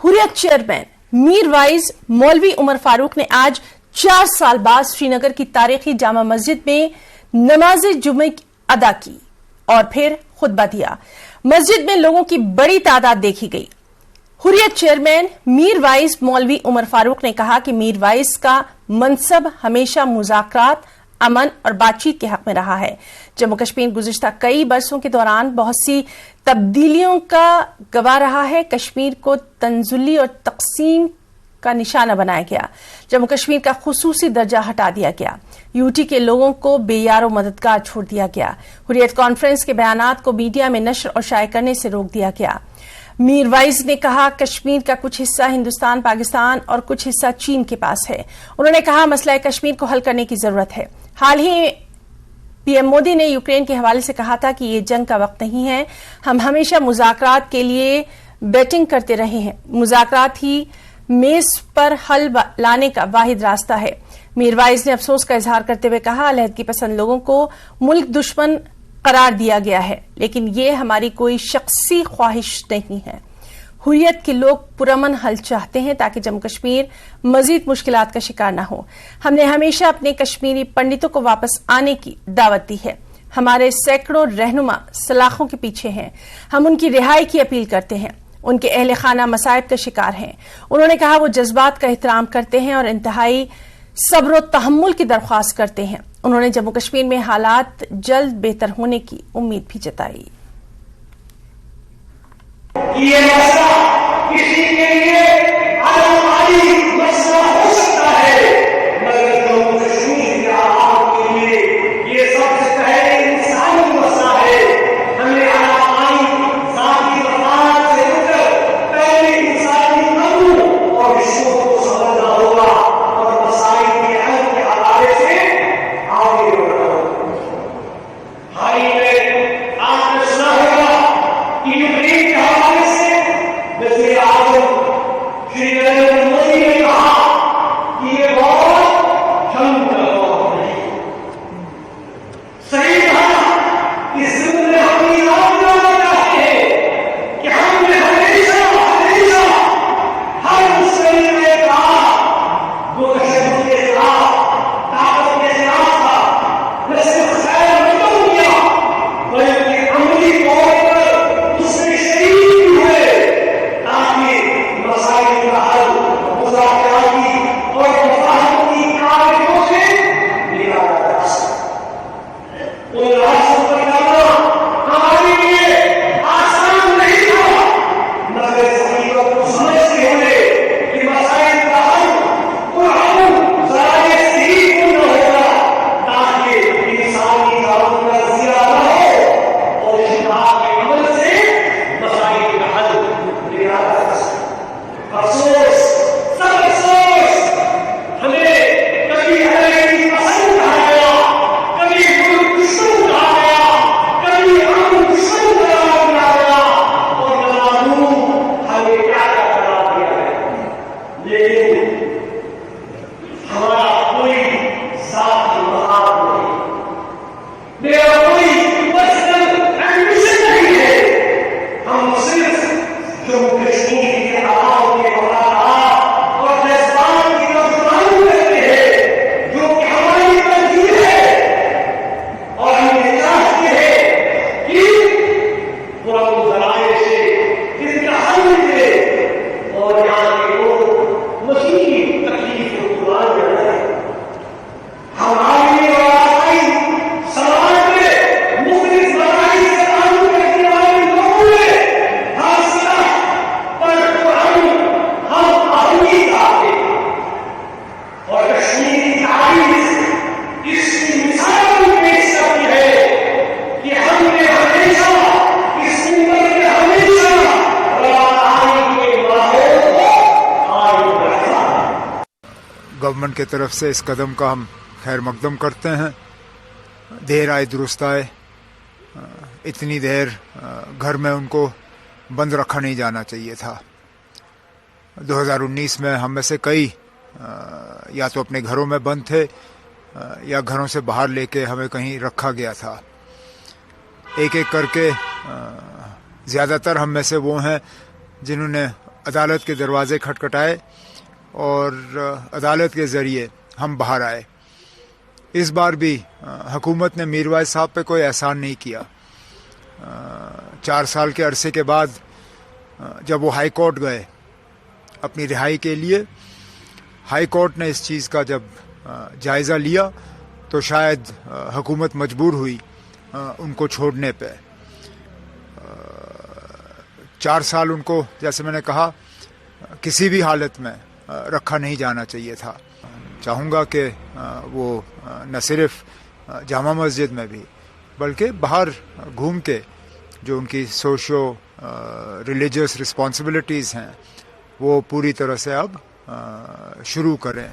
Hurriyat chairman Mir wise मौलवी उमर फारूक ने आज 4 साल बाद श्रीनगर की तारीखी जामा मस्जिद में नमाज जुमे अदा की और फिर खुतबा दिया। मस्जिद में लोगों की बड़ी तादाद देखी गई। हुर्रियत चेयरमैन मीर वाइज मौलवी उमर फारूक ने कहा कि मीर वाइज का मनसब हमेशा मुज़ाकरात, अमन और बातचीत के हक में रहा है। जम्मू कश्मीर गुज़िश्ता कई बरसों के दौरान बहुत सी तब्दीलियों का गवाह रहा है। कश्मीर को तंजुली और तकसीम का निशाना बनाया गया। जम्मू कश्मीर का खुसूसी दर्जा हटा दिया गया। यूटी के लोगों को बेयारो मददगार छोड़ दिया गया। हुर्रियत कॉन्फ्रेंस के बयानात को मीडिया में नश्र और शाये करने से रोक दिया गया। मीर वाइज ने कहा कश्मीर का कुछ हिस्सा हिंदुस्तान, पाकिस्तान और कुछ हिस्सा चीन के पास है। उन्होंने कहा मसला कश्मीर को हल करने की जरूरत है। हाल ही पीएम मोदी ने यूक्रेन के हवाले से कहा था कि ये जंग का वक्त नहीं है। हम हमेशा मुज़ाकरात के लिए बैटिंग करते रहे हैं। मुज़ाकरात ही मेज पर हल लाने का वाहिद रास्ता है। मीर वाइज ने अफसोस का इजहार करते हुए कहा अलहदगी पसंद लोगों को मुल्क दुश्मन करार दिया गया है, लेकिन ये हमारी कोई शख्सी ख्वाहिश नहीं है। हुर्रियत के लोग पुरअमन हल चाहते हैं ताकि जम्मू कश्मीर मजीद मुश्किलात का शिकार न हो। हमने हमेशा अपने कश्मीरी पंडितों को वापस आने की दावत दी है। हमारे सैकड़ों रहनुमा सलाखों के पीछे हैं। हम उनकी रिहाई की अपील करते हैं। उनके अहले खाना मसाइब का शिकार हैं। उन्होंने कहा वो जज्बात का एहतराम करते हैं और इंतहाई सब्र और तहम्मुल की दरख्वास्त करते हैं। उन्होंने जम्मू कश्मीर में हालात जल्द बेहतर होने की उम्मीद भी जताई। ये मसला किसी के लिए आलमारी मसला हो सकता है, मगर जम्मू कश्मीर के आवाम के लिए ये सबसे पहले इंसानी मसला है। हमें आलमारी जाती मफाद से उठकर पहले इंसानी अमन और रिश्तों को समझना होगा और मसाइल के हल के हवाले से आगे बढ़ना होगा। हाल ही में आपने सुना होगा कि यूक्रेन के हवाले से वज़ीर आज़म श्री नरेंद्र मोदी ने कहा कि ये बहुत जंग का दौर नहीं। सही कहा, इस ज़िंदगी में हम ये याद दिलाना चाहते हैं कि हमने हमेशा हर मुस्लिम ने कहा वो तशद्दुद के खिलाफ, ताकत के खिलाफ था। न सिर्फ खैर नहीं किया बल्कि अमली तौर पर उसमें शरीक भी हुए ताकि मसाइल का हल मुज़ाकराती और मुफ़ाहमती कायदों से निकाला जा सके। उन रास्तों पर चलना हमारे लिए आसान नहीं था, मगर इस हकीकत को समझते हुए कि मसाइल का हल पुरअमन ज़राए से ही पूर्ण होगा ताकि इंसानी जान का ज़िया न हो और इज्तिहाद के अमल से मसाइल का हल निकाला जा सके। अफसोस, सब अफसोस, हमें कभी अलहदगी पसंद कहा गया, कभी मुल्क दुश्मन कहा गया, कभी अमन दुश्मन करार दिया गया और न मालूम हमें क्या करार दिया गया। लेकिन हमारा कोई ज़ाती मकाम नहीं, मेरा कोई पर्सनल एम्बिशन नहीं है। हम सिर्फ जम्मू कश्मीर के आवाम के मफादात और जज्बात की तर्जुमानी करते हैं जो कि हमारी तरजीह है और हम ये चाहते हैं कि पुरअमन ज़राए से इसका हल मिले और यहाँ के लोग मज़ीद तकलीफ को कुर्बान कर रहे हैं। हमारी और आसाई समाज में मुख्तलिफ मसाइल से ताल्लुक रखने वाले लोगों ने हर सतह पर पुरअमन हम आहंगी चाहते हैं और कश्मीर की तारीख इसकी मिसाल भी पेश करती है कि हमने हमेशा इस उम्मत में हमेशा राहदारी के माहौल को कायम रखा। गवर्नमेंट की तरफ से इस कदम का हम खैर मकदम करते हैं। देर आए दुरुस्त आए। इतनी देर घर में उनको बंद रखा नहीं जाना चाहिए था। 2019 में हम में से कई या तो अपने घरों में बंद थे या घरों से बाहर लेके हमें कहीं रखा गया था। एक एक करके ज़्यादातर हम में से वो हैं जिन्होंने عدالت کے دروازے کھٹکھٹائے اور عدالت کے ذریعے ہم باہر آئے. اس بار بھی حکومت نے میروائز صاحب پہ کوئی احسان نہیں کیا. 4 سال کے عرصے کے بعد جب وہ ہائی کورٹ گئے اپنی رہائی کے لیے، ہائی کورٹ نے اس چیز کا جب جائزہ لیا تو شاید حکومت مجبور ہوئی ان کو چھوڑنے پہ. 4 سال ان کو، جیسے میں نے کہا، کسی بھی حالت میں رکھا نہیں جانا چاہیے تھا. چاہوں گا کہ وہ نہ صرف جامع مسجد میں بھی بلکہ باہر گھوم کے جو ان کی سوشو ریلیجیس رسپانسبلٹیز ہیں وہ پوری طرح سے اب شروع کریں.